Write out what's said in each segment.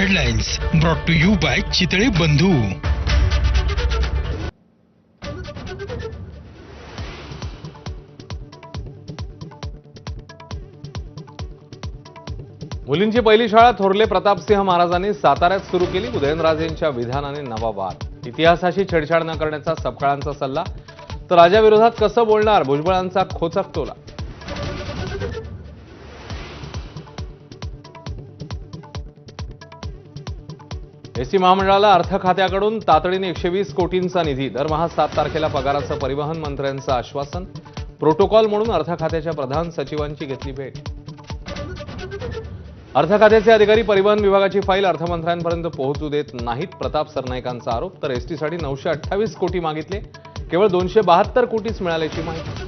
Headlines brought to you by Chitale Bandhu. मुलींची पहिली शाळा थोरले प्रतापसिंह महाराजांनी साताऱ्यात सुरू केली. उदयनराजेंच्या विधानाने नवा वाद. इतिहासाशी छेडछाड न करण्याचा सबकाळांचा सल्ला, तर राजाविरोधात कसं बोलणार, भुजबळांचा खोचक टोला. एसटी महामंडळाला अर्थ खात्याकडून तातडीने 120 कोटींचा निधी. दरमहा 7 तारखेला पगाराचं परिवहन मंत्र्यांचं आश्वासन. प्रोटोकॉल म्हणून अर्थ खात्याच्या प्रधान सचिवांची घेतली भेट. अर्थ खात्याचे अधिकारी परिवहन विभागाची फाईल अर्थमंत्र्यांपर्यंत पोहोचू देत नाहीत. प्रताप सरनाईकांचा आरोप. तर एसटीसाठी 928 कोटी मागितले, केवळ 272 कोटीच मिळाल्याची माहिती.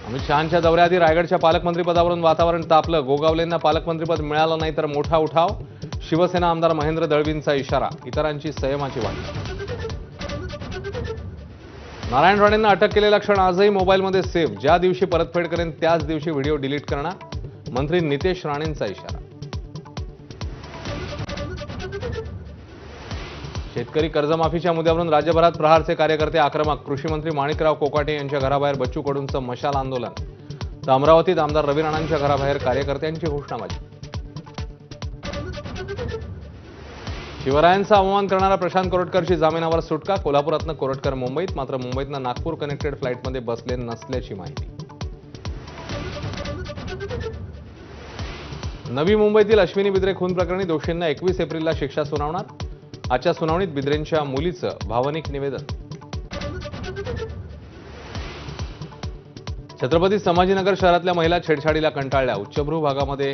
अमित शहांच्या दौऱ्याआधी रायगडच्या पालकमंत्रीपदावरून वातावरण तापलं. गोगावलेंना पालकमंत्रीपद मिळालं नाही तर मोठा उठाव. शिवसेना आमदार महेंद्र दळवींचा इशारा. इतरांची संयमाची वाट. नारायण राणेंना अटक केलेला क्षण आजही मोबाईलमध्ये सेव्ह. ज्या दिवशी परतफेड करेन त्याच दिवशी व्हिडिओ डिलीट करणार. मंत्री नितेश राणेंचा इशारा. शेतकरी कर्जमाफीच्या मुद्द्यावरून राज्यभरात प्रहारचे कार्यकर्ते आक्रमक. कृषी मंत्री माणिकराव कोकाटे यांच्या घराबाहेर बच्चू कडूंचं मशाल आंदोलन. तर अमरावतीत आमदार रवी राणांच्या घराबाहेर कार्यकर्त्यांची घोषणाबाजी. शिवरायांचा अवमान करणारा प्रशांत कोरटकरची जामिनावर सुटका. कोल्हापुरातनं कोरटकर मुंबईत, मात्र मुंबईतनं नागपूर कनेक्टेड फ्लाईटमध्ये बसले नसल्याची माहिती. नवी मुंबईतील अश्विनी बिद्रे खून प्रकरणी दोषींना 21 एप्रिलला शिक्षा सुनावणार. आजच्या सुनावणीत बिद्रेंच्या मुलीचं भावनिक निवेदन. छत्रपती संभाजीनगर शहरातल्या महिला छेडछाडीला कंटाळल्या. उच्चभ्रू भागामध्ये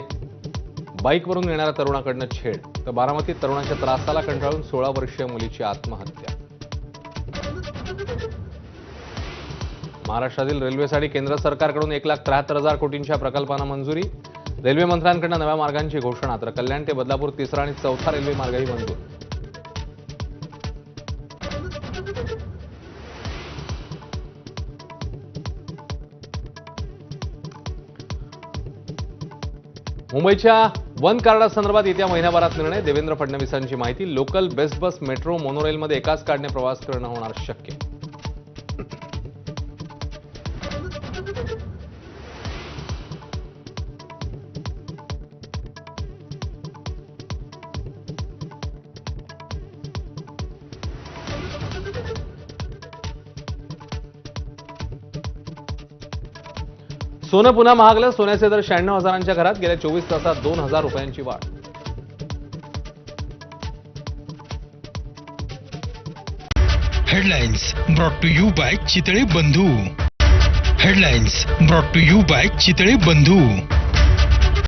बाईकवरून येणाऱ्या तरुणाकडनं छेड. तर बारामतीत तरुणाच्या त्रासाला कंटाळून 16 वर्षीय मुलीची आत्महत्या. महाराष्ट्रातील रेल्वेसाठी केंद्र सरकारकडून 1,73,000 कोटींच्या प्रकल्पांना मंजुरी. रेल्वे मंत्र्यांकडून नव्या मार्गांची घोषणा. तर कल्याण ते बदलापूर 3रा आणि 4था रेल्वे मार्गही मंजूर. मुंबईच्या वन कार्डासंदर्भात येत्या महिन्याभरात निर्णय. देवेंद्र फडणवीसांची माहिती. लोकल, बेस्ट बस, मेट्रो, मोनोरेलमध्ये एकाच कार्डने प्रवास करणं होणार शक्य. सोनं पुन्हा महागलं. सोन्याचे दर 96,000च्या घरात. गेल्या 24 तासात 2,000 रुपयांची वाढ. Headlines brought to you by Chitale Bandhu. Headlines brought to you by Chitale बंधू.